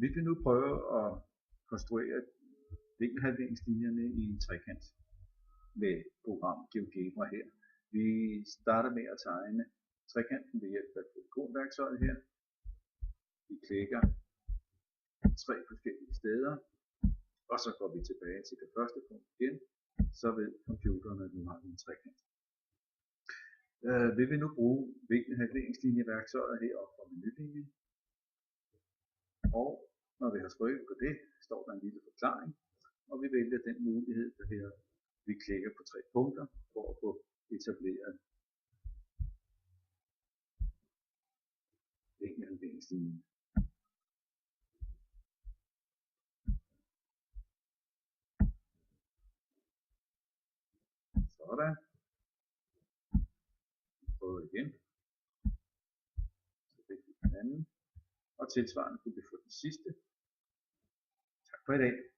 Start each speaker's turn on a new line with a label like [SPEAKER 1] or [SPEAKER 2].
[SPEAKER 1] Vi vil nu prøve at konstruere vinkelhalveringslinjerne i en trekant med program GeoGebra her. Vi starter med at tegne trekanten ved hjælp af polygonværktøjet her. Vi klikker 3 forskellige steder, og så går vi tilbage til det første punkt igen. Så ved computeren, at nu har vi en trekant. Vi vil nu bruge vinkelhalveringslinjeværktøjet heroppe fra menulinjen. Og når vi har trykket på det, står der en lille forklaring, og vi vælger den mulighed, der her vi klikker på 3 punkter for at få etableret vinkelhalveringslinjen. Sådan. Prøv igen. Så fik vi den anden. Og tilsvarende kunne vi få den sidste. Tak for i dag.